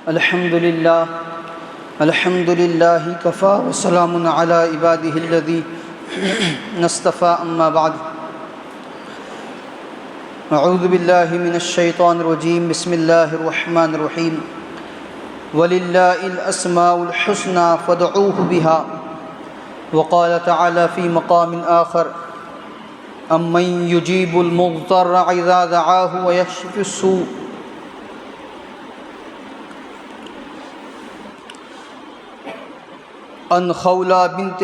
الحمد لله كفى وسلام على عباده الذين اصطفى أما بعد أعوذ بالله من الشيطان الرجيم بسم الله الرحمن الرحيم ولله الأسماء الحسنى فادعوه بها وقال تعالى في مقام آخر أمن يجيب المضطر إذا دعاه ويكشف السوء ان خولہ بنت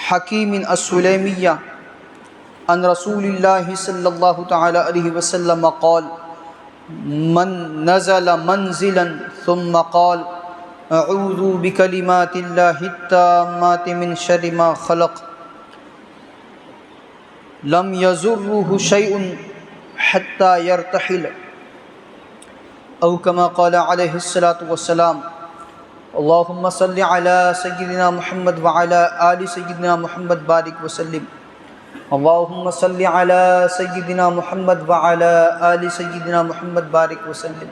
حکیم السلیمیہ ان رسول اللہ صلی اللہ تعالی علیہ وسلم قال من نزل منزلا ثم قال اعوذ بکلمات اللہ التامات من شر ما خلق لم يضره شيء حتى يرتحل او كما قال عليه الصلاة والسلام اللهم صل على سيدنا محمد وعلى آل سيدنا محمد بارك وسلم اللهم صل على سيدنا محمد وعلى آل سيدنا محمد بارك وسلم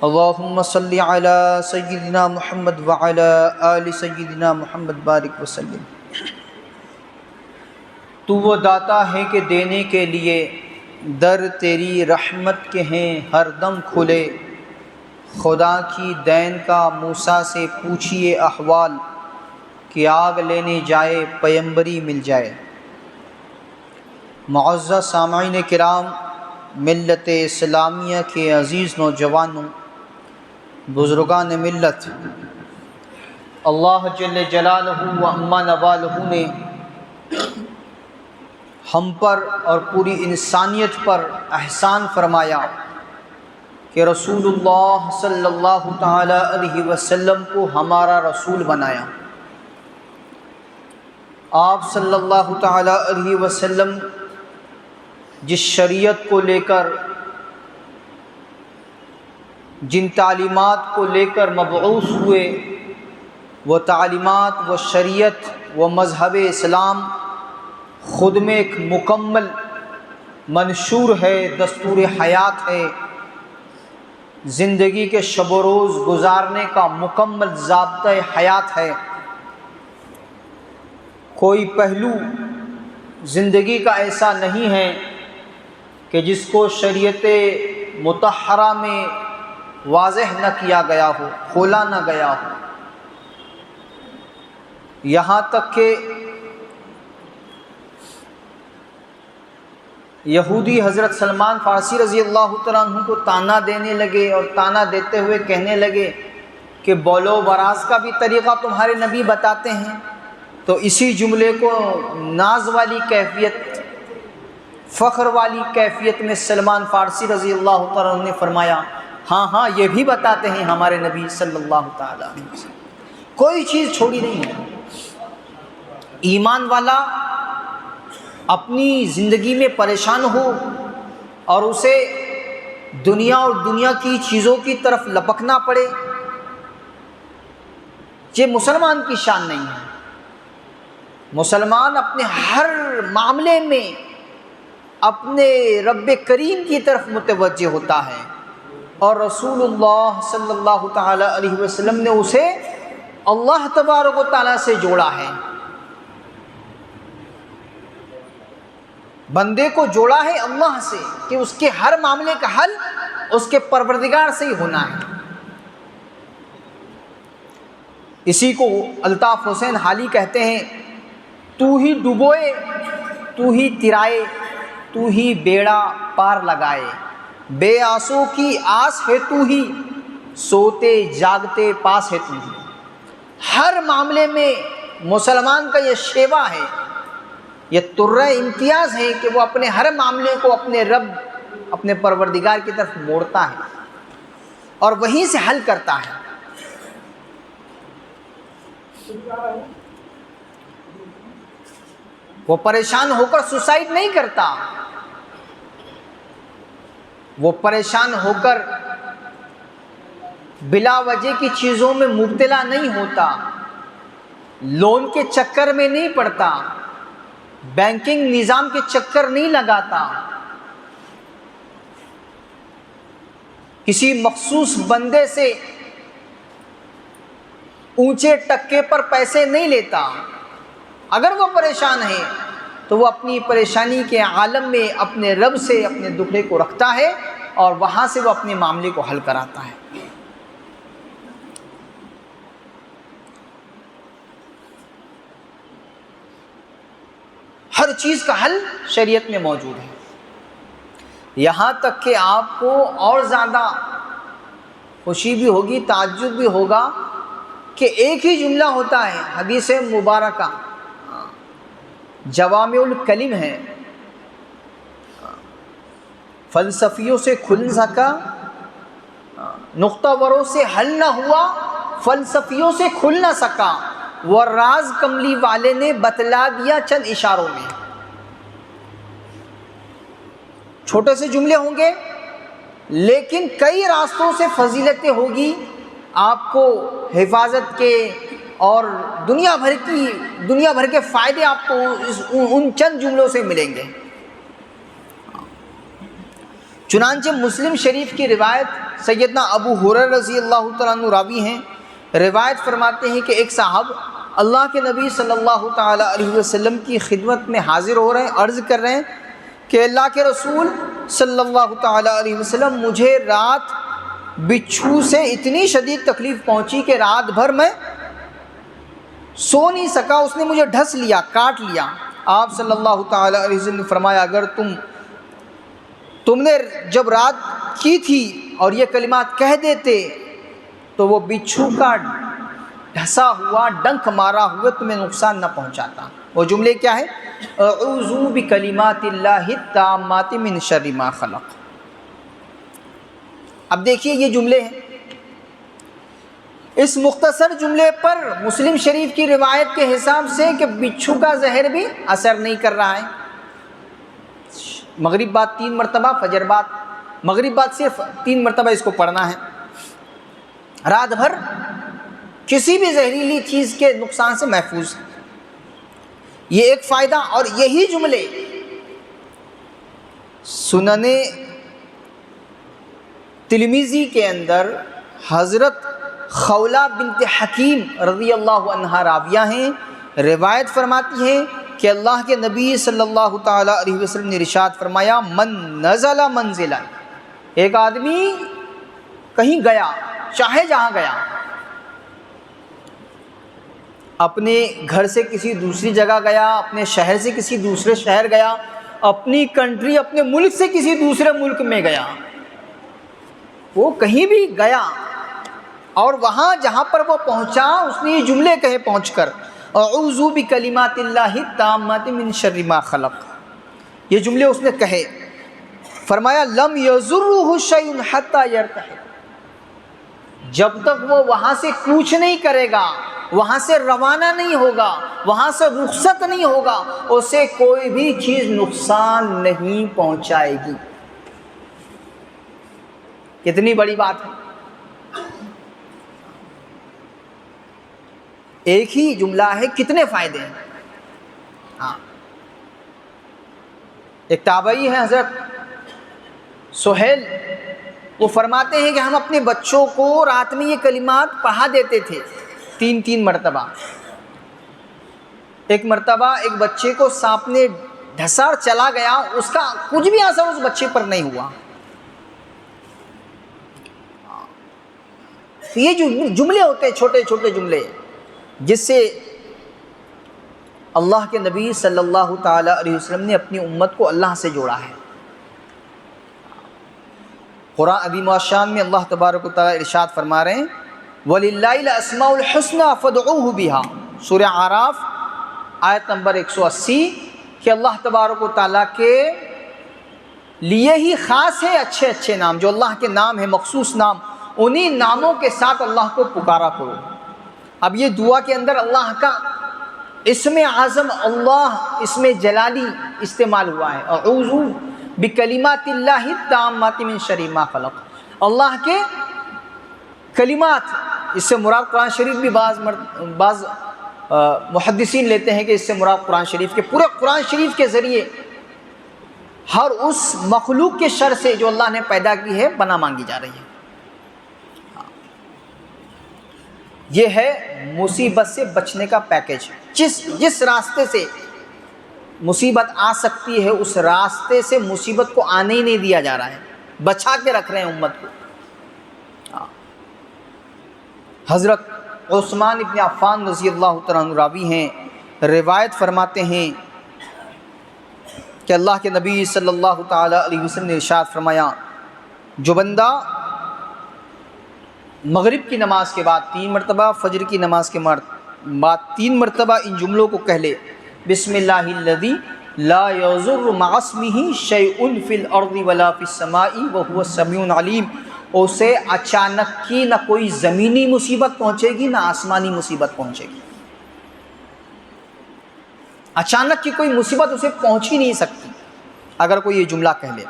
اللهم صل على سيدنا محمد وعلى آل سيدنا محمد بارك وسلم تو وہ داتا ہے کہ دینے کے لیے در تیری رحمت کے ہیں ہر دم کھلے خدا کی دین کا موسیٰ سے پوچھئے احوال کہ آگ لینے جائے پیمبری مل جائے۔ معزز سامعین کرام، ملت اسلامیہ کے عزیز نوجوانوں، بزرگان ملت، اللہ جل جلالہ و عما نوالہ نے ہم پر اور پوری انسانیت پر احسان فرمایا کہ رسول اللہ صلی اللہ تعالی علیہ وسلم کو ہمارا رسول بنایا۔ آپ صلی اللہ تعالی علیہ وسلم جس شریعت کو لے کر، جن تعلیمات کو لے کر مبعوث ہوئے، وہ تعلیمات، وہ شریعت، وہ مذہب اسلام خود میں ایک مکمل منشور ہے، دستور حیات ہے، زندگی کے شب و روز گزارنے کا مکمل ضابطہ حیات ہے۔ کوئی پہلو زندگی کا ایسا نہیں ہے کہ جس کو شریعت مطہرہ میں واضح نہ کیا گیا ہو، کھولا نہ گیا ہو، یہاں تک کہ یہودی حضرت سلمان فارسی رضی اللہ تعالیٰ عنہ کو تانا دینے لگے اور تانا دیتے ہوئے کہنے لگے کہ بول و براز کا بھی طریقہ تمہارے نبی بتاتے ہیں، تو اسی جملے کو ناز والی کیفیت، فخر والی کیفیت میں سلمان فارسی رضی اللہ تعالیٰ عنہ نے فرمایا ہاں ہاں یہ بھی بتاتے ہیں ہمارے نبی صلی اللہ تعالیٰ علیہ وسلم، کوئی چیز چھوڑی نہیں ہے۔ ایمان والا اپنی زندگی میں پریشان ہو اور اسے دنیا اور دنیا کی چیزوں کی طرف لپکنا پڑے، یہ مسلمان کی شان نہیں ہے۔ مسلمان اپنے ہر معاملے میں اپنے رب کریم کی طرف متوجہ ہوتا ہے، اور رسول اللہ صلی اللہ تعالی علیہ وسلم نے اسے اللہ تبارک و تعالیٰ سے جوڑا ہے، بندے کو جوڑا ہے اللہ سے کہ اس کے ہر معاملے کا حل اس کے پروردگار سے ہی ہونا ہے۔ اسی کو الطاف حسین حالی کہتے ہیں، تو ہی ڈبوئے، تو ہی ترائے، تو ہی بیڑا پار لگائے، بے آسوں کی آس ہے تو ہی، سوتے جاگتے پاس ہے تو ہی۔ ہر معاملے میں مسلمان کا یہ شیوا ہے، یہ ترہ امتیاز ہے کہ وہ اپنے ہر معاملے کو اپنے رب، اپنے پروردگار کی طرف موڑتا ہے اور وہیں سے حل کرتا ہے۔ وہ پریشان ہو کر سوسائڈ نہیں کرتا، وہ پریشان ہو کر بلا وجہ کی چیزوں میں مبتلا نہیں ہوتا، لون کے چکر میں نہیں پڑتا، بینکنگ نظام کے چکر نہیں لگاتا، کسی مخصوص بندے سے اونچے ٹکے پر پیسے نہیں لیتا. اگر وہ پریشان ہے تو وہ اپنی پریشانی کے عالم میں اپنے رب سے اپنے دکھڑے کو رکھتا ہے اور وہاں سے وہ اپنے معاملے کو حل کراتا ہے. ہر چیز کا حل شریعت میں موجود ہے. یہاں تک کہ آپ کو اور زیادہ خوشی بھی ہوگی، تعجب بھی ہوگا کہ ایک ہی جملہ ہوتا ہے، حدیث مبارکہ جوامع الکلم ہے، فلسفیوں سے کھل سکا، نقطہ وروں سے حل نہ ہوا، فلسفیوں سے کھل نہ سکا، وہ راز کملی والے نے بتلا دیا چند اشاروں میں. چھوٹے سے جملے ہوں گے لیکن کئی راستوں سے فضیلتیں ہوگی، آپ کو حفاظت کے اور دنیا بھر کے فائدے آپ کو ان چند جملوں سے ملیں گے. چنانچہ مسلم شریف کی روایت، سیدنا ابو ہریرہ رضی اللہ تعالیٰ عنہ راوی ہیں، روایت فرماتے ہیں کہ ایک صاحب اللہ کے نبی صلی اللہ تعالیٰ علیہ وسلم کی خدمت میں حاضر ہو رہے ہیں، عرض کر رہے ہیں کہ اللہ کے رسول صلی اللہ تعالیٰ علیہ وسلم، مجھے رات بچھو سے اتنی شدید تکلیف پہنچی کہ رات بھر میں سو نہیں سکا، اس نے مجھے ڈھس لیا، کاٹ لیا. آپ صلی اللہ تعالیٰ علیہ وسلم نے فرمایا اگر تم نے جب رات کی تھی اور یہ کلمات کہہ دیتے تو وہ بچھو کا ڈھسا ہوا، ڈنک مارا ہوا تمہیں نقصان نہ پہنچاتا. وہ جملے کیا ہے؟ اعوذ بکلمات اللہ التامات من شر ما خلق. اب دیکھیے یہ جملے ہیں، اس مختصر جملے پر مسلم شریف کی روایت کے حساب سے کہ بچھو کا زہر بھی اثر نہیں کر رہا ہے. مغرب بعد 3 مرتبہ، فجر بعد، مغرب بعد صرف 3 مرتبہ اس کو پڑھنا ہے. رات بھر کسی بھی زہریلی چیز کے نقصان سے محفوظ ہے. یہ ایک فائدہ. اور یہی جملے سنن ترمذی کے اندر حضرت خولہ بنت حکیم رضی اللہ عنہا راویہ ہیں، روایت فرماتی ہیں کہ اللہ کے نبی صلی اللہ تعالیٰ علیہ وسلم نے ارشاد فرمایا من نزل منزلا، ایک آدمی کہیں گیا، چاہے جہاں گیا، اپنے گھر سے کسی دوسری جگہ گیا، اپنے شہر سے کسی دوسرے شہر گیا، اپنی کنٹری اپنے ملک سے کسی دوسرے ملک میں گیا، وہ کہیں بھی گیا اور وہاں جہاں پر وہ پہنچا اس نے یہ جملے کہے پہنچ کر اعوذ بکلمات اللہ التامات من شر ما خلق. یہ جملے اس نے کہے، فرمایا لم یضرہ شیء حتی یرتحل، جب تک وہ وہاں سے کوچ نہیں کرے گا، وہاں سے روانہ نہیں ہوگا، وہاں سے رخصت نہیں ہوگا، اسے کوئی بھی چیز نقصان نہیں پہنچائے گی. کتنی بڑی بات ہے. ایک ہی جملہ ہے، کتنے فائدے ہیں. ہاں، ایک تابعی ہے حضرت سہیل، وہ فرماتے ہیں کہ ہم اپنے بچوں کو رات میں یہ کلمات پڑھا دیتے تھے 3 مرتبہ. ایک مرتبہ ایک بچے کو سانپ نے ڈھسا اور چلا گیا، اس کا کچھ بھی اثر اس بچے پر نہیں ہوا. یہ جو جملے ہوتے ہیں چھوٹے چھوٹے جملے، جس سے اللہ کے نبی صلی اللہ تعالیٰ علیہ وسلم نے اپنی امت کو اللہ سے جوڑا ہے. قرآن عظیم الشان میں اللہ تبارک و تعالیٰ ارشاد فرما رہے ہیں وَلِلَّهِ الْأَسْمَاءُ الْحُسْنَى فَادْعُوهُ بِهَا، سورہ اعراف آیت نمبر 180، کہ اللہ تبارک و تعالیٰ کے لیے ہی خاص ہے اچھے اچھے نام، جو اللہ کے نام ہیں مخصوص نام، انہی ناموں کے ساتھ اللہ کو پکارا کرو. اب یہ دعا کے اندر اللہ کا اسم اعظم اللہ، اسم جلالی استعمال ہوا ہے، اعوذ بکلمات اللہ التامات من شر ما خلق. اللہ کے کلمات، اس سے مراد قرآن شریف بھی بعض محدثین لیتے ہیں کہ اس سے مراد قرآن شریف کے پورے قرآن شریف کے ذریعے ہر اس مخلوق کے شر سے جو اللہ نے پیدا کی ہے پناہ مانگی جا رہی ہے. یہ ہے مصیبت سے بچنے کا پیکیج۔ جس راستے سے مصیبت آ سکتی ہے اس راستے سے مصیبت کو آنے ہی نہیں دیا جا رہا ہے، بچا کے رکھ رہے ہیں امت کو۔ حضرت عثمان ابن عفان رضی اللہ تعالیٰ عنہ راوی ہیں، روایت فرماتے ہیں کہ اللہ کے نبی صلی اللہ تعالیٰ علیہ وسلم نے ارشاد فرمایا، جو بندہ مغرب کی نماز کے بعد 3 مرتبہ، فجر کی نماز کے بعد 3 مرتبہ ان جملوں کو کہہ لے، بسم اللہ الذی لا یضر مع اسمہ شیء فی الارض ولا فی السماء وہو السمیع العلیم، اسے اچانک کی نہ کوئی زمینی مصیبت پہنچے گی نہ آسمانی مصیبت پہنچے گی۔ اچانک کی کوئی مصیبت اسے پہنچ ہی نہیں سکتی اگر کوئی یہ جملہ کہہ لے۔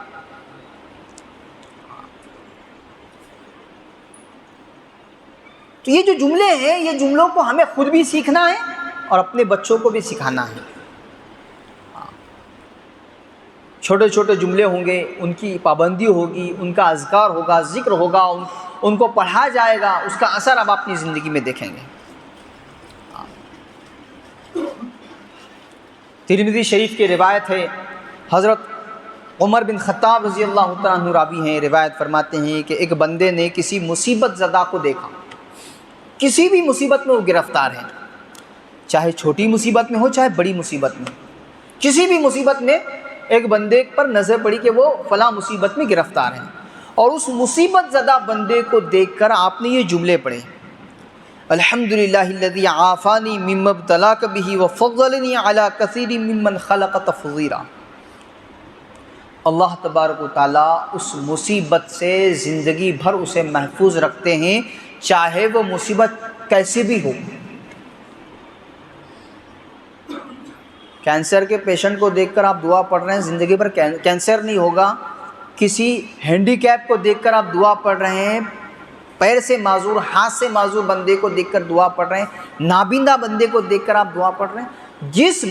تو یہ جو جملے ہیں، یہ جملوں کو ہمیں خود بھی سیکھنا ہے اور اپنے بچوں کو بھی سکھانا ہے۔ چھوٹے چھوٹے جملے ہوں گے، ان کی پابندی ہوگی، ان کا اذکار ہوگا، ذکر ہوگا، ان کو پڑھا جائے گا، اس کا اثر اب اپنی زندگی میں دیکھیں گے۔ ترمذی شریف کی روایت ہے، حضرت عمر بن خطاب رضی اللہ تعالیٰ عنہ راوی ہیں، روایت فرماتے ہیں کہ ایک بندے نے کسی مصیبت زدہ کو دیکھا، کسی بھی مصیبت میں وہ گرفتار ہے، چاہے چھوٹی مصیبت میں ہو چاہے بڑی مصیبت میں، کسی بھی مصیبت میں ایک بندے پر نظر پڑی کہ وہ فلاں مصیبت میں گرفتار ہیں، اور اس مصیبت زدہ بندے کو دیکھ کر آپ نے یہ جملے پڑھے، الحمدللہ الذی عافانی مما ابتلاک بہ وفضلنی علی کثیر ممن خلق تفضیلا۔ اللہ تبارک و تعالیٰ اس مصیبت سے زندگی بھر اسے محفوظ رکھتے ہیں، چاہے وہ مصیبت کیسی بھی ہو۔ کینسر کے پیشنٹ کو دیکھ کر آپ دعا پڑھ رہے ہیں، زندگی بھر کینسر نہیں ہوگا۔ کسی ہینڈی کیپ کو دیکھ کر آپ دعا پڑھ رہے ہیں، پیر سے معذور، ہاتھ سے معذور بندے کو دیکھ کر دعا پڑھ رہے ہیں، نابینا بندے کو دیکھ کر آپ دعا پڑھ رہے ہیں، جس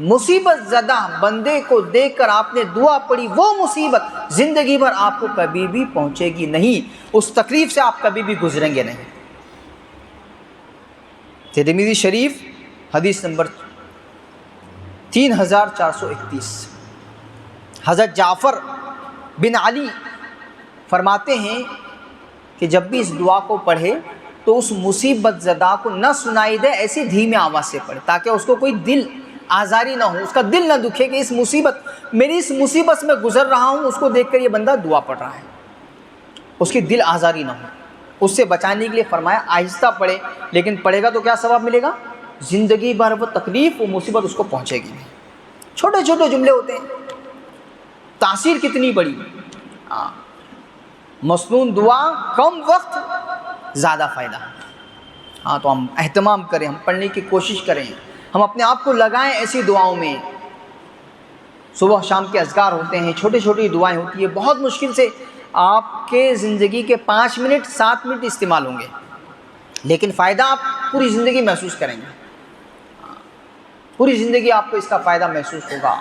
مصیبت زدہ بندے کو دیکھ کر آپ نے دعا پڑھی، وہ مصیبت زندگی بھر آپ کو کبھی بھی پہنچے گی نہیں، اس تکلیف سے آپ کبھی بھی گزریں گے نہیں۔ ترمذی شریف حدیث نمبر 3431۔ حضرت جعفر بن علی فرماتے ہیں کہ جب بھی اس دعا کو پڑھے تو اس مصیبت زدہ کو نہ سنائی دے، ایسی دھیمی آواز سے پڑھے تاکہ اس کو کوئی دل آزاری نہ ہو، اس کا دل نہ دکھے کہ میری اس مصیبت سے میں گزر رہا ہوں، اس کو دیکھ کر یہ بندہ دعا پڑھ رہا ہے، اس کی دل آزاری نہ ہو۔ اس سے بچانے کے لیے فرمایا آہستہ پڑھے، لیکن پڑھے گا تو کیا ثواب ملے گا؟ زندگی بھر وہ تکلیف، وہ مصیبت اس کو پہنچے گی نہیں۔ چھوٹے چھوٹے جملے ہوتے ہیں، تاثیر کتنی بڑی۔ مسنون دعا کم وقت زیادہ فائدہ۔ تو ہم اہتمام کریں، ہم پڑھنے کی کوشش کریں، ہم اپنے آپ کو لگائیں ایسی دعاؤں میں۔ صبح شام کے اذکار ہوتے ہیں، چھوٹی چھوٹی دعائیں ہوتی ہیں، بہت مشکل سے آپ کے زندگی کے 5 منٹ 7 منٹ استعمال ہوں گے، لیکن فائدہ آپ پوری زندگی محسوس کریں گے، پوری زندگی آپ کو اس کا فائدہ محسوس ہوگا۔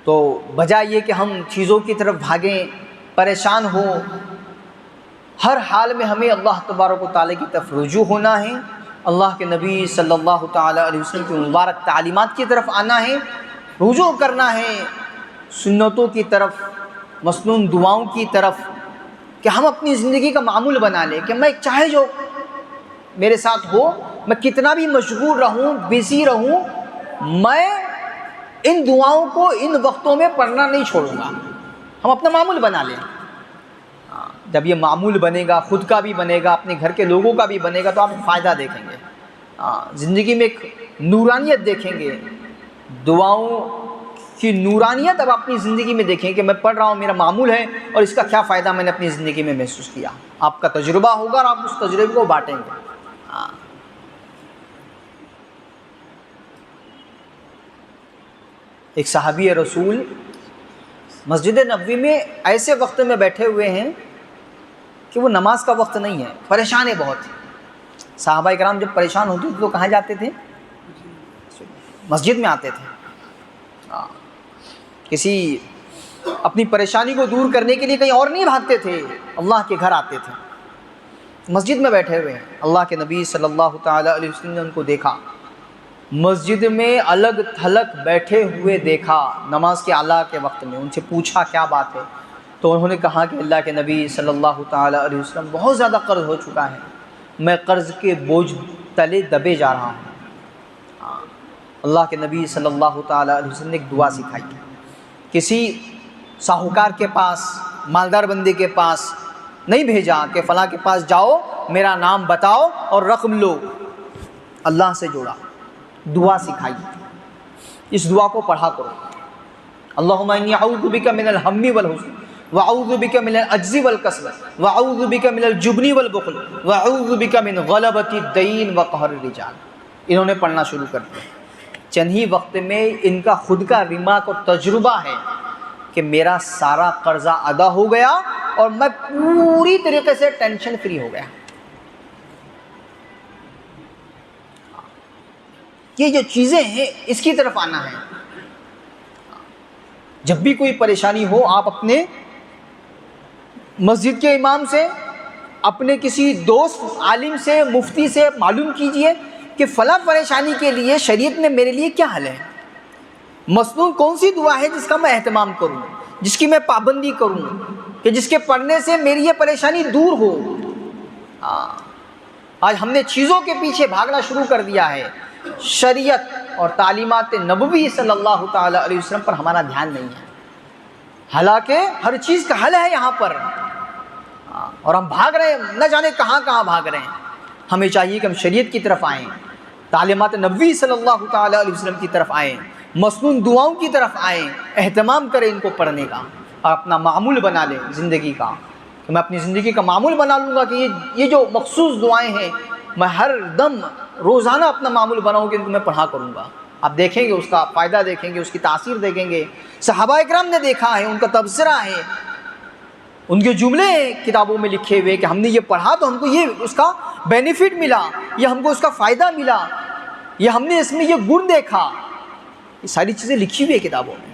تو بجائے یہ کہ ہم چیزوں کی طرف بھاگیں، پریشان ہوں، ہر حال میں ہمیں اللہ تبارک و تعالیٰ کی طرف رجوع ہونا ہے، اللہ کے نبی صلی اللہ تعالیٰ علیہ وسلم کی مبارک تعلیمات کی طرف آنا ہے، رجوع کرنا ہے سنتوں کی طرف، مسنون دعاؤں کی طرف، کہ ہم اپنی زندگی کا معمول بنا لیں کہ میں چاہے جو میرے ساتھ ہو، میں کتنا بھی مشغول رہوں، بزی رہوں، میں ان دعاؤں کو ان وقتوں میں پڑھنا نہیں چھوڑوں گا۔ ہم اپنا معمول بنا لیں۔ جب یہ معمول بنے گا، خود کا بھی بنے گا، اپنے گھر کے لوگوں کا بھی بنے گا، تو آپ فائدہ دیکھیں گے، زندگی میں ایک نورانیت دیکھیں گے، دعاؤں کی نورانیت اب اپنی زندگی میں دیکھیں کہ میں پڑھ رہا ہوں، میرا معمول ہے، اور اس کا کیا فائدہ میں نے اپنی زندگی میں محسوس کیا۔ آپ کا تجربہ ہوگا اور آپ اس تجربے کو بانٹیں گے۔ ایک صحابی رسول مسجد نبوی میں ایسے وقت میں بیٹھے ہوئے ہیں کہ وہ نماز کا وقت نہیں ہے، پریشان ہے بہت۔ صحابہ کرام جب پریشان ہوتے تھے تو کہاں جاتے تھے؟ مسجد میں آتے تھے، کسی اپنی پریشانی کو دور کرنے کے لیے کہیں اور نہیں بھاگتے تھے، اللہ کے گھر آتے تھے۔ مسجد میں بیٹھے ہوئے ہیں، اللہ کے نبی صلی اللہ تعالیٰ علیہ وسلم نے ان کو دیکھا، مسجد میں الگ تھلگ بیٹھے ہوئے دیکھا نماز کے اعلیٰ کے وقت میں۔ ان سے پوچھا کیا بات ہے، تو انہوں نے کہا کہ اللہ کے نبی صلی اللہ تعالیٰ علیہ وسلم بہت زیادہ قرض ہو چکا ہے، میں قرض کے بوجھ تلے دبے جا رہا ہوں۔ اللہ کے نبی صلی اللہ تعالیٰ علیہ وسلم نے ایک دعا سکھائی، کسی ساہوکار کے پاس، مالدار بندے کے پاس نہیں بھیجا کہ فلاں کے پاس جاؤ، میرا نام بتاؤ اور رقم لو، اللہ سے جوڑا، دعا سکھائی، اس دعا کو پڑھا کرو، اللہم انی اعوذ بک من الہم والحزن واعوذ بک من العجز والکسل واعوذ بک من الجبن والبخل واعوذ بک من غلبۃ الدین وقہر الرجال۔ انہوں نے پڑھنا شروع کر دیا، چند ہی وقت میں ان کا خود کا ریمارک اور تجربہ ہے کہ میرا سارا قرضہ ادا ہو گیا اور میں پوری طریقے سے ٹینشن فری ہو گیا۔ یہ جو چیزیں ہیں اس کی طرف آنا ہے۔ جب بھی کوئی پریشانی ہو آپ اپنے مسجد کے امام سے، اپنے کسی دوست عالم سے، مفتی سے معلوم کیجئے کہ فلاں پریشانی کے لیے شریعت میں میرے لیے کیا حل ہے، مسنون کون سی دعا ہے جس کا میں اہتمام کروں، جس کی میں پابندی کروں، کہ جس کے پڑھنے سے میری یہ پریشانی دور ہو۔ آج ہم نے چیزوں کے پیچھے بھاگنا شروع کر دیا ہے، شریعت اور تعلیمات نبوی صلی اللہ تعالیٰ علیہ وسلم پر ہمارا دھیان نہیں ہے، حالانکہ ہر چیز کا حل ہے یہاں پر، اور ہم بھاگ رہے ہیں، نہ جانے کہاں کہاں بھاگ رہے ہیں۔ ہمیں چاہیے کہ ہم شریعت کی طرف آئیں، تعلیمات نبوی صلی اللہ تعالیٰ علیہ وسلم کی طرف آئیں، مسنون دعاؤں کی طرف آئیں، اہتمام کریں ان کو پڑھنے کا، اور اپنا معمول بنا لیں زندگی کا، کہ میں اپنی زندگی کا معمول بنا لوں گا کہ یہ جو مخصوص دعائیں ہیں میں ہر دم روزانہ اپنا معمول بناؤں کہ ان کو میں پڑھا کروں گا۔ آپ دیکھیں گے اس کا فائدہ، دیکھیں گے اس کی تاثیر، دیکھیں گے صحابہ اکرام نے دیکھا ہے، ان کا تبصرہ ہے، ان کے جملے ہیں کتابوں میں لکھے ہوئے کہ ہم نے یہ پڑھا تو ہم کو یہ اس کا بینیفٹ ملا، یہ ہم کو اس کا فائدہ ملا، یہ ہم نے اس میں یہ گن دیکھا۔ یہ ساری چیزیں لکھی ہوئی ہے کتابوں میں،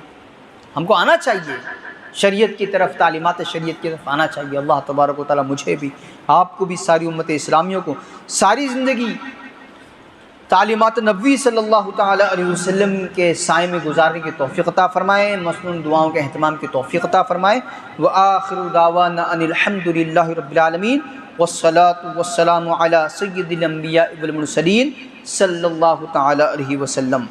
ہم کو آنا چاہیے شریعت کی طرف، تعلیمات شریعت کی طرف آنا چاہیے۔ اللہ تبارک و تعالیٰ مجھے بھی، آپ کو بھی، ساری امت اسلامیوں کو ساری زندگی تعلیمات نبوی صلی اللہ تعالیٰ علیہ وسلم کے سائے میں گزارنے کی توفیق عطا فرمائے، مسنون دعاؤں کے اہتمام کی توفیق عطا فرمائے۔ وآخر دعوانا ان الحمد للہ رب العالمین والصلاة والسلام علی سید الانبیاء والمرسلین صلی اللہ تعالیٰ علیہ وسلم۔